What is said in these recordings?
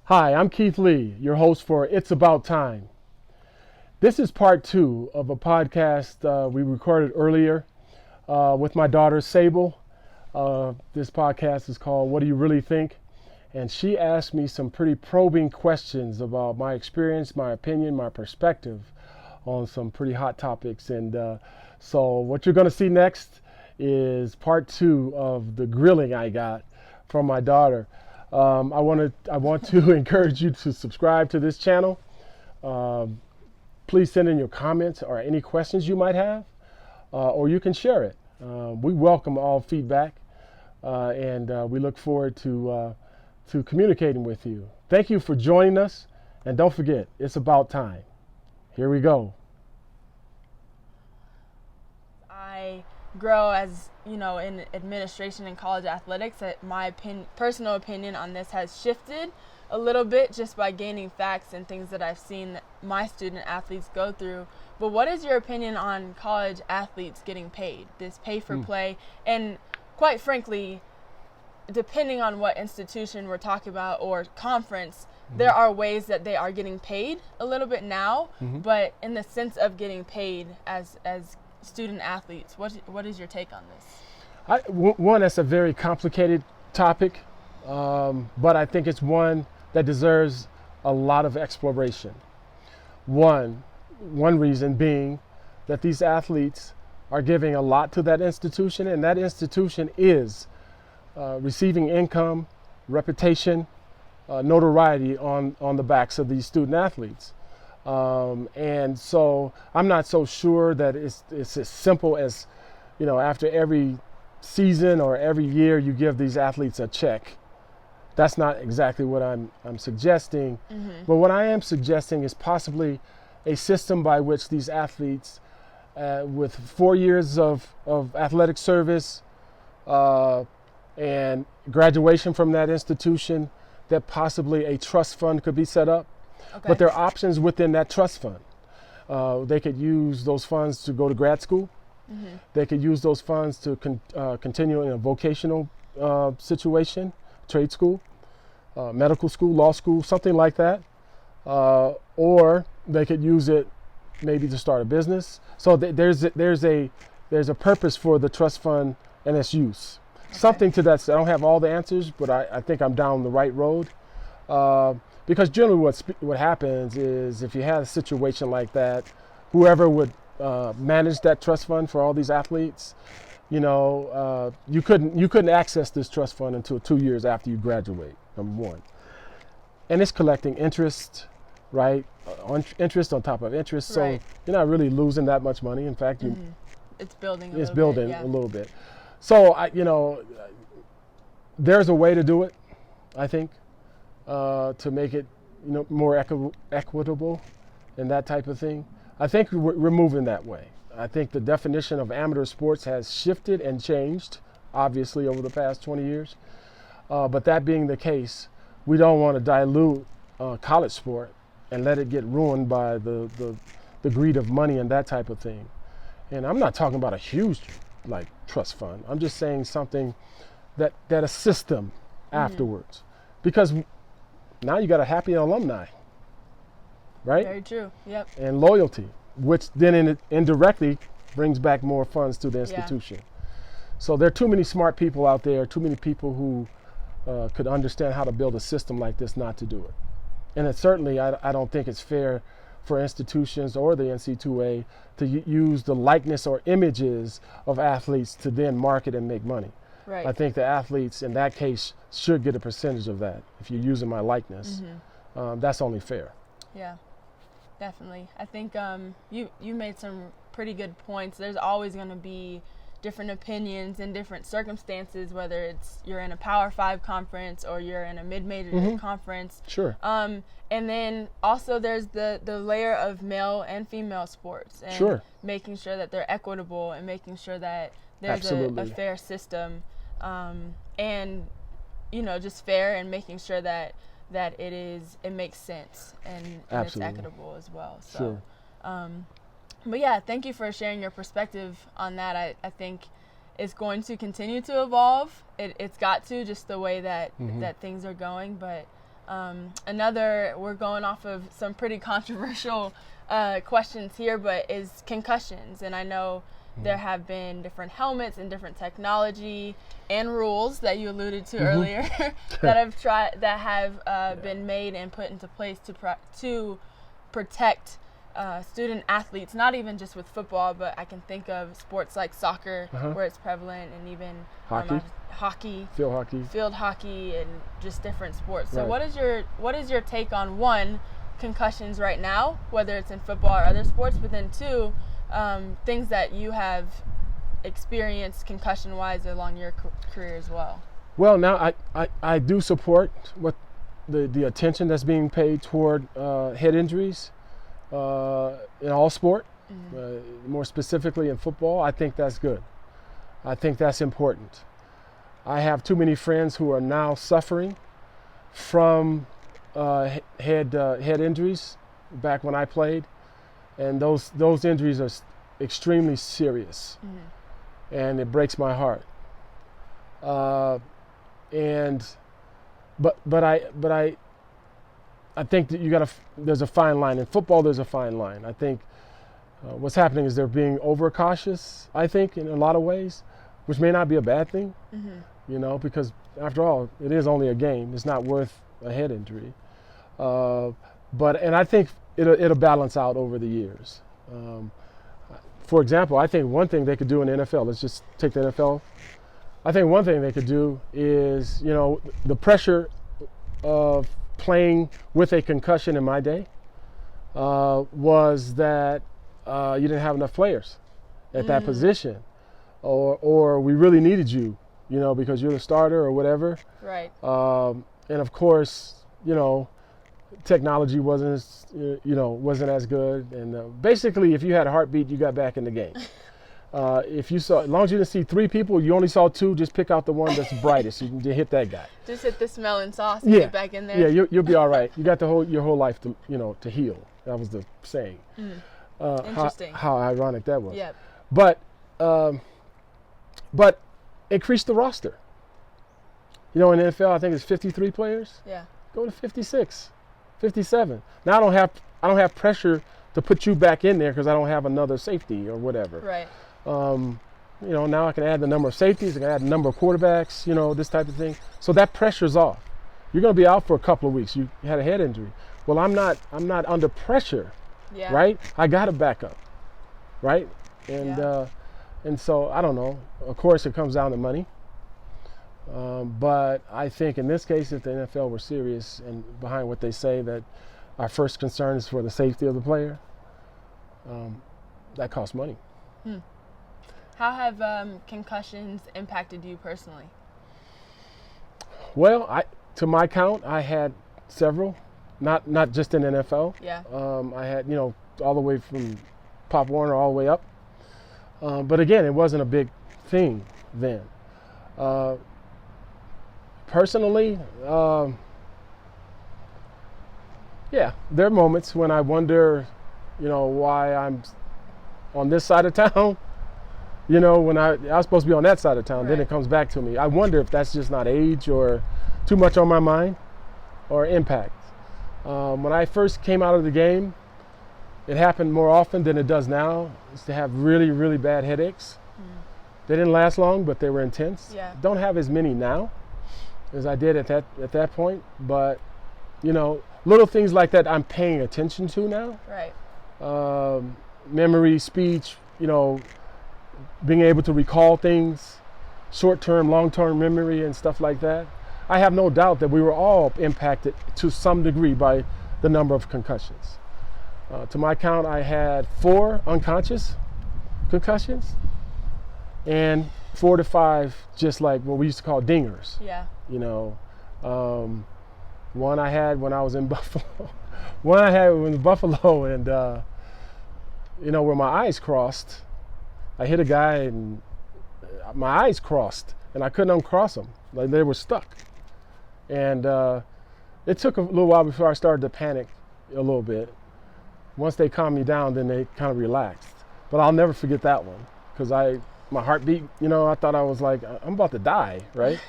Hi, I'm Keith Lee, your host for It's About Time. This is part 2 of a podcast we recorded earlier with my daughter Sable. This podcast is called What Do You Really Think? And she asked me some pretty probing questions about my experience, my opinion, my perspective on some pretty hot topics. And so what you're going to see next is part 2 of the grilling I got from my daughter. I want to encourage you to subscribe to this channel. Please send in your comments or any questions you might have, or you can share it. We welcome all feedback, and we look forward to communicating with you. Thank you for joining us, and don't forget, it's about time. Here we go. I grow as in administration and college athletics. My personal opinion on this has shifted a little bit just by gaining facts and things that I've seen my student athletes go through. But what is your opinion on college athletes getting paid, this pay for play? And quite frankly, depending on what institution we're talking about or conference, there are ways that they are getting paid a little bit now, but in the sense of getting paid as student athletes, what is your take on this? One, that's a very complicated topic, but I think it's one that deserves a lot of exploration. One reason being that these athletes are giving a lot to that institution, and that institution is receiving income, reputation, notoriety on the backs of these student athletes. And so I'm not so sure that it's as simple as, after every season or every year you give these athletes a check. That's not exactly what I'm suggesting. But what I am suggesting is possibly a system by which these athletes, with 4 years of athletic service and graduation from that institution, that possibly a trust fund could be set up. Okay. But there are options within that trust fund. They could use those funds to go to grad school. They could use those funds to continue in a vocational situation, trade school, medical school, law school, something like that. Or they could use it maybe to start a business. So there's a purpose for the trust fund and its use. Okay. Something to that. So I don't have all the answers, but I think I'm down the right road. Because generally what happens is if you had a situation like that, whoever would manage that trust fund for all these athletes, you couldn't access this trust fund until 2 years after you graduate, number one. And it's collecting interest, right? Interest on top of interest. So Right. You're not really losing that much money. In fact, It's building a little bit. So there's a way to do it, I think. To make it more equitable and that type of thing. I think we're moving that way. I think the definition of amateur sports has shifted and changed, obviously, over the past 20 years. But that being the case, we don't want to dilute college sport and let it get ruined by the greed of money and that type of thing. And I'm not talking about a huge trust fund. I'm just saying something that assists them afterwards. Because now you got a happy alumni, right? Very true. Yep. And loyalty, which then indirectly brings back more funds to the institution. So there are too many smart people out there, too many people who could understand how to build a system like this not to do it. And certainly I don't think it's fair for institutions or the NC2A to use the likeness or images of athletes to then market and make money. Right. I think the athletes in that case should get a percentage of that. If you're using my likeness, that's only fair. Yeah, definitely. I think you made some pretty good points. There's always going to be different opinions in different circumstances, whether it's you're in a Power 5 conference or you're in a mid-major conference. Sure. And then also there's the layer of male and female sports and making sure that they're equitable and making sure that there's a fair system. And just fair and making sure that it makes sense and it's equitable as well. So, but yeah, thank you for sharing your perspective on that. I think it's going to continue to evolve. It's got to, just the way that Mm-hmm. that things are going. But we're going off of some pretty controversial questions here, but is concussions. And I know there have been different helmets and different technology and rules that you alluded to earlier that have been made and put into place to protect student athletes, not even just with football, but I can think of sports like soccer where it's prevalent, and even hockey, field hockey, and just different sports. So Right. what is your take on, one, concussions right now, whether it's in football or other sports, but then two, things that you have experienced concussion-wise along your career as well? Well, now I do support what the attention that's being paid toward head injuries in all sport, more specifically in football. I think that's good. I think that's important. I have too many friends who are now suffering from head injuries back when I played, and those injuries are extremely serious, and it breaks my heart. I think that there's a fine line. In football, there's a fine line. I think what's happening is they're being overcautious, I think, in a lot of ways, which may not be a bad thing, because after all, it is only a game. It's not worth a head injury. And I think it'll balance out over the years. For example, I think one thing they could do in the NFL, let's just take the NFL. I think one thing they could do is, the pressure of playing with a concussion in my day was that you didn't have enough players at that position, or we really needed you, because you're the starter or whatever. Right. And of course, technology wasn't as good. And basically, if you had a heartbeat, you got back in the game. As long as you didn't see three people, you only saw two, just pick out the one that's brightest. You can hit that guy. Just hit the smelling sauce and get back in there. Yeah, you'll be all right. You got your whole life to heal. That was the saying. Interesting. How ironic that was. Yep. But increase the roster. In the NFL, I think it's 53 players. Yeah. Go to 56, 57. Now I don't have pressure to put you back in there because I don't have another safety or whatever. Right. Now I can add the number of safeties, I can add the number of quarterbacks, this type of thing. So that pressure's off. You're going to be out for a couple of weeks. You had a head injury. Well, I'm not under pressure, right? I got to back up, right? And so I don't know. Of course, it comes down to money. But I think in this case, if the NFL were serious and behind what they say, that our first concern is for the safety of the player, that costs money. How have concussions impacted you personally? Well, to my count, I had several, not just in NFL. Yeah. I had, all the way from Pop Warner all the way up. But again, it wasn't a big thing then. Personally, there are moments when I wonder, why I'm on this side of town. When I was supposed to be on that side of town, Right. Then it comes back to me. I wonder if that's just not age or too much on my mind or impact. When I first came out of the game, it happened more often than it does now. I used to have really, really bad headaches. They didn't last long, but they were intense. Yeah. Don't have as many now as I did at that point, but little things like that I'm paying attention to now. Right. Memory, speech, being able to recall things, short-term, long-term memory and stuff like that. I have no doubt that we were all impacted to some degree by the number of concussions. To my count, I had 4 unconscious concussions and 4 to 5 just like what we used to call dingers. Yeah. One I had when I was in Buffalo. One I had in Buffalo, and where my eyes crossed, I hit a guy and my eyes crossed, and I couldn't uncross them. Like they were stuck. And it took a little while before I started to panic a little bit. Once they calmed me down, then they kind of relaxed. But I'll never forget that one because I my heartbeat, I thought I was like, I'm about to die, right?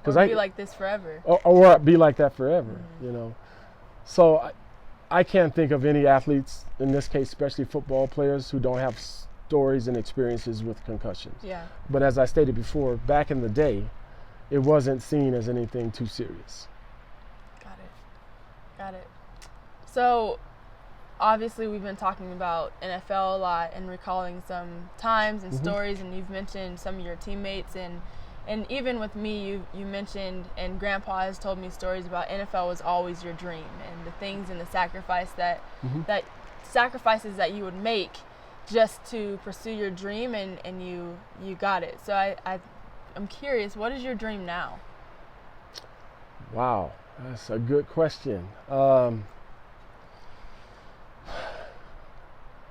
Or be like this forever. Or be like that forever, So I can't think of any athletes, in this case, especially football players, who don't have stories and experiences with concussions. Yeah. But as I stated before, back in the day, it wasn't seen as anything too serious. Got it. So obviously we've been talking about NFL a lot and recalling some times and stories, and you've mentioned some of your teammates, and even with me, you mentioned, and Grandpa has told me stories about NFL was always your dream, and the things and the sacrifices that you would make just to pursue your dream, and you got it. So I'm curious, what is your dream now? Wow, that's a good question.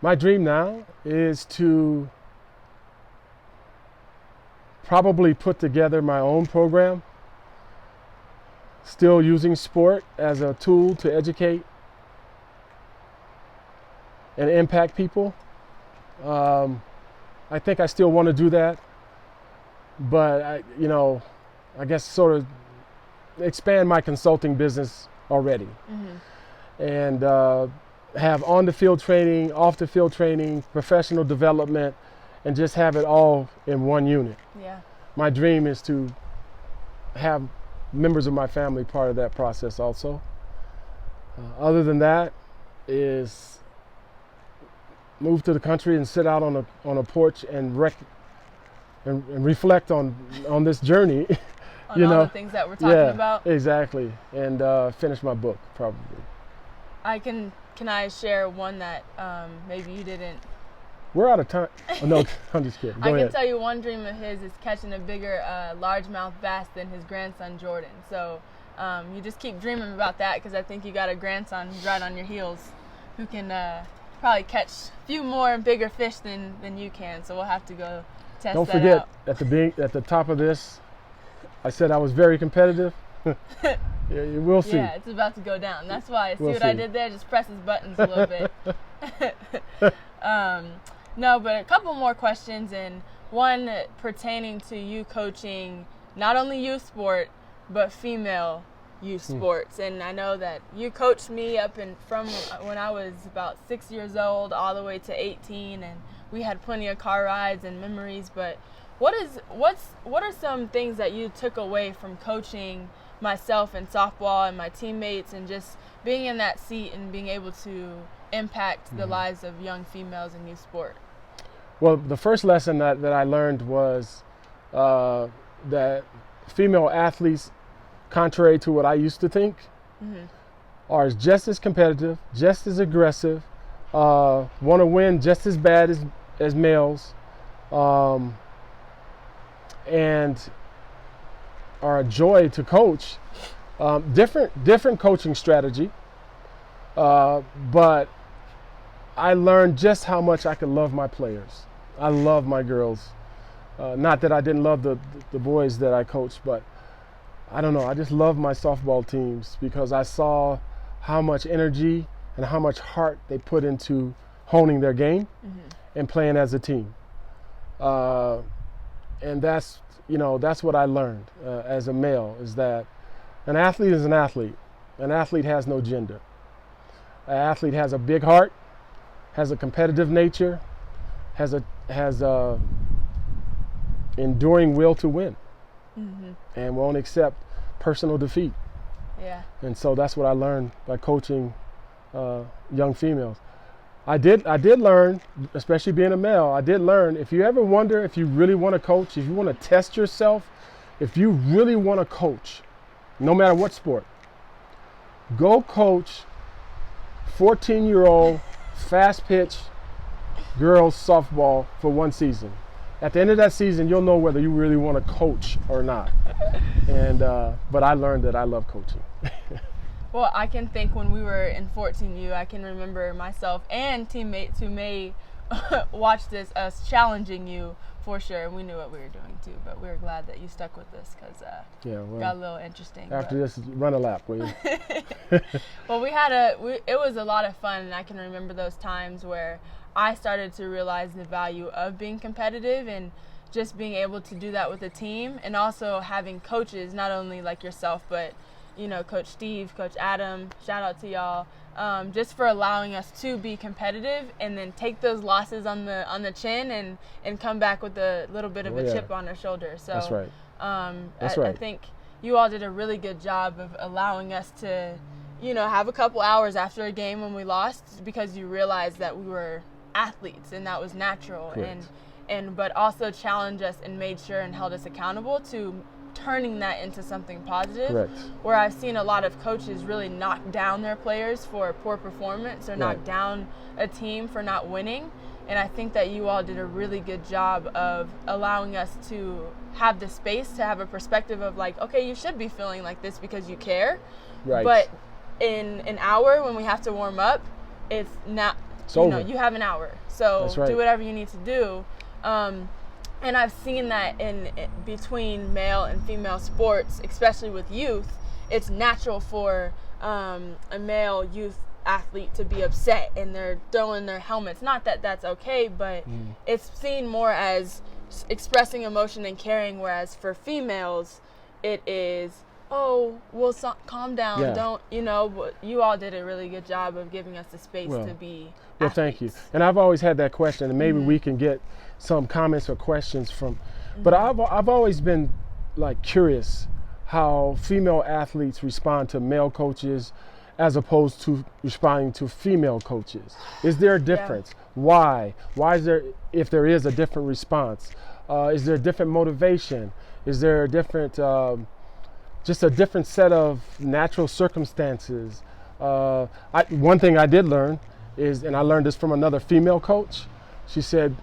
My dream now is to probably put together my own program, still using sport as a tool to educate and impact people. I think I still want to do that, but I guess sort of expand my consulting business already, and have on the field training, off the field training, professional development, and just have it all in one unit. Yeah. My dream is to have members of my family part of that process also. Other than that, is move to the country and sit out on a porch and reflect on this journey. On all the things that we're talking about. Exactly, and finish my book probably. Can I share one that maybe you didn't? We're out of time. Oh, no, I'm just kidding. Go ahead. I can tell you one dream of his is catching a bigger largemouth bass than his grandson Jordan. So you just keep dreaming about that, because I think you got a grandson who's right on your heels who can probably catch a few more bigger fish than you can. So we'll have to go test that out. Don't forget, at the top of this, I said I was very competitive. Yeah, we'll see. Yeah, it's about to go down. That's why. See what I did there? Just press his buttons a little bit. No, but a couple more questions, and one pertaining to you coaching not only youth sport, but female youth sports. And I know that you coached me from when I was about 6 years old all the way to 18, and we had plenty of car rides and memories. But what are some things that you took away from coaching myself in softball and my teammates, and just being in that seat and being able to impact the lives of young females in youth sport? Well, the first lesson that I learned was that female athletes, contrary to what I used to think, are just as competitive, just as aggressive, want to win just as bad as males, and are a joy to coach. Different coaching strategy, but I learned just how much I could love my players. I love my girls. Not that I didn't love the boys that I coached, but I don't know, I just love my softball teams because I saw how much energy and how much heart they put into honing their game and playing as a team. And that's what I learned as a male, is that an athlete is an athlete. An athlete has no gender. An athlete has a big heart, has a competitive nature, has a enduring will to win, and won't accept personal defeat. Yeah. And so that's what I learned by coaching young females. I did learn, especially being a male, I did learn, if you ever wonder if you really want to coach, if you want to test yourself, if you really want to coach, no matter what sport, go coach 14-year-old fast pitch girls softball for one season. At the end of that season, you'll know whether you really want to coach or not. And but I learned that I love coaching. Well, I can think when we were in 14U, I can remember myself and teammates who may watch this, us challenging you for sure. And we knew what we were doing too, but we were glad that you stuck with us because it got a little interesting. After this, run a lap, will you? Well, it was a lot of fun, and I can remember those times where I started to realize the value of being competitive and just being able to do that with a team, and also having coaches, not only like yourself, but Coach Steve, Coach Adam, shout out to y'all, just for allowing us to be competitive and then take those losses on the chin and come back with a little bit of a chip on our shoulder. So that's right. I think you all did a really good job of allowing us to, have a couple hours after a game when we lost, because you realized that we were athletes and that was natural. Correct. But also challenged us and made sure and held us accountable to turning that into something positive. Correct. Where I've seen a lot of coaches really knock down their players for poor performance, or knock down a team for not winning. And I think that you all did a really good job of allowing us to have the space to have a perspective of like, okay, you should be feeling like this because you care. Right. But in an hour when we have to warm up, it's not, you have an hour. So do whatever you need to do. And I've seen that in between male and female sports, especially with youth. It's natural for a male youth athlete to be upset and they're throwing their helmets. Not that that's okay, but it's seen more as expressing emotion and caring, whereas for females, it is, calm down. Don't, you all did a really good job of giving us the space to be athletes. Thank you. And I've always had that question, and maybe we can get some comments or questions from, but I've always been like curious how female athletes respond to male coaches as opposed to responding to female coaches. Is there a difference? Why? Why is there, if there is a different response? Is there a different motivation? Is there a different, just a different set of natural circumstances? One thing I did learn is, and I learned this from another female coach, she said,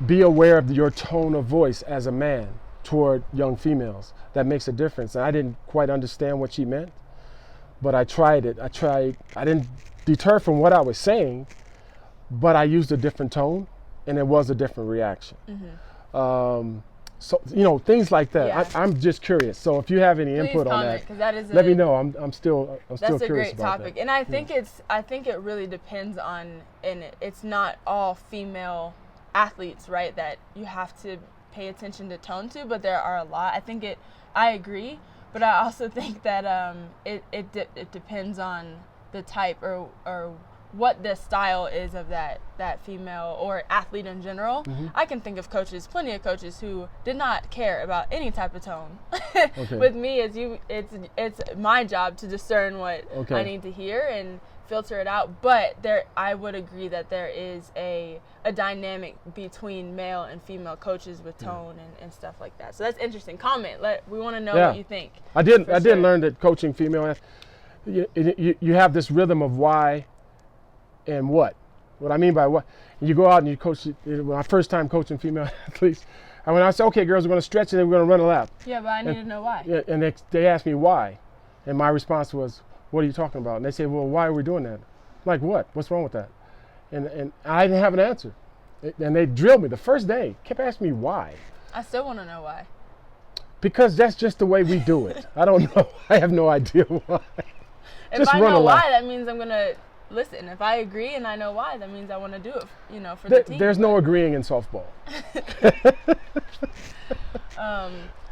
be aware of your tone of voice as a man toward young females. That makes a difference. And I didn't quite understand what she meant, but I tried it. I didn't deter from what I was saying, but I used a different tone and it was a different reaction. So, things like that. Yeah. I'm just curious. So if you have any input on that, let me know. I'm still curious about that. That's a great topic. And I think it really depends on, and it's not all female athletes, right, that you have to pay attention to tone to, but there are a lot. I agree, but I also think that it depends on the type or what the style is of that female or athlete in general. I can think of plenty of coaches who did not care about any type of tone. With me, it's my job to discern what I need to hear and filter it out. But I would agree that there is a dynamic between male and female coaches with tone and stuff like that. So that's interesting. Comment. We want to know what you think. I did learn that coaching female, you have this rhythm of why and what. What I mean by what, you go out and you coach. My first time coaching female athletes, and when I said, okay, girls, we're going to stretch and then we're going to run a lap. Yeah, but I need to know why. Yeah, and they asked me why, and my response was, what are you talking about? And they said, well, why are we doing that? I'm like, what? What's wrong with that? And I didn't have an answer. And they drilled me the first day, kept asking me why. I still want to know why. Because that's just the way we do it. I don't know. I have no idea why. If I know why, that means I'm going to listen. If I agree and I know why, that means I want to do it, for the team. There's no agreeing in softball.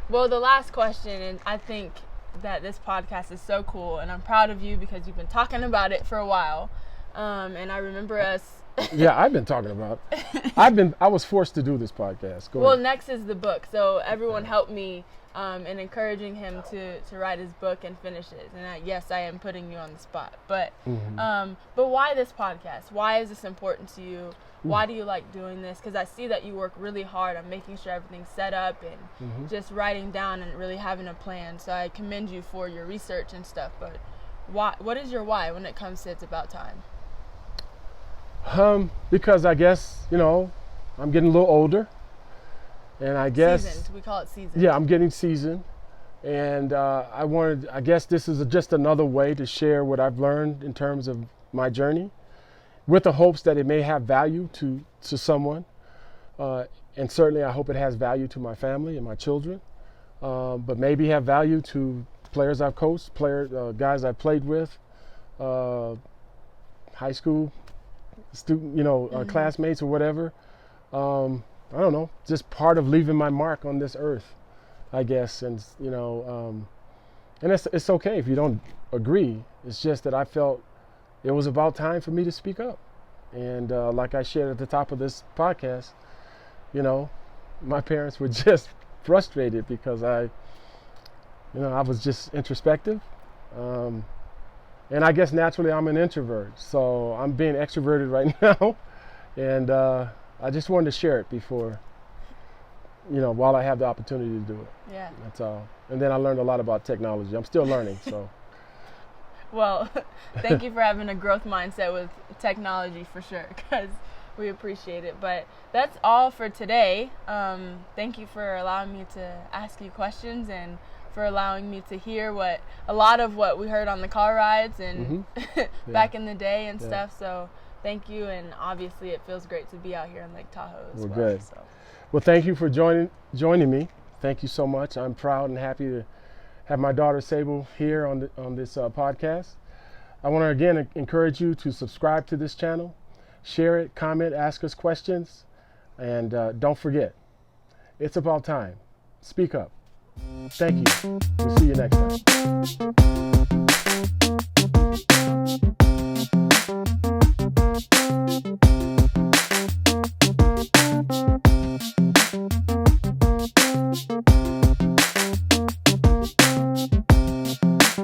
Well, the last question, and I think that this podcast is so cool, and I'm proud of you because you've been talking about it for a while. And I remember us. Yeah, I've been talking about it. I was forced to do this podcast. Go ahead. Next is the book. So everyone helped me in encouraging him to write his book and finish it. And yes, I am putting you on the spot. But but why this podcast? Why is this important to you? Why do you like doing this? Because I see that you work really hard on making sure everything's set up and just writing down and really having a plan. So I commend you for your research and stuff. But why? What is your why when it comes to It's About Time? Because I guess, I'm getting a little older, and I guess seasoned. We call it seasoned. Yeah, I'm getting seasoned, and I guess this is just another way to share what I've learned in terms of my journey, with the hopes that it may have value to someone, and certainly I hope it has value to my family and my children, but maybe have value to players I've coached, guys I've played with, high school student, classmates or whatever. I don't know, just part of leaving my mark on this earth, I guess. And and it's okay if you don't agree. It's just that I felt it was about time for me to speak up. And like I shared at the top of this podcast, my parents were just frustrated because I was just introspective. And I guess naturally I'm an introvert, so I'm being extroverted right now. And I just wanted to share it before, while I have the opportunity to do it. Yeah. That's all. And then I learned a lot about technology. I'm still learning, so. Well, thank you for having a growth mindset with technology for sure, because we appreciate it. But that's all for today. Thank you for allowing me to ask you questions and for allowing me to hear a lot of what we heard on the car rides and back in the day and stuff. So thank you, and obviously it feels great to be out here in Lake Tahoe as well. Good. So. Well, thank you for joining me. Thank you so much. I'm proud and happy to have my daughter Sable here on this podcast. I want to again encourage you to subscribe to this channel, share it, comment, ask us questions, and don't forget, it's about time. Speak up. Thank you. We'll see you next time.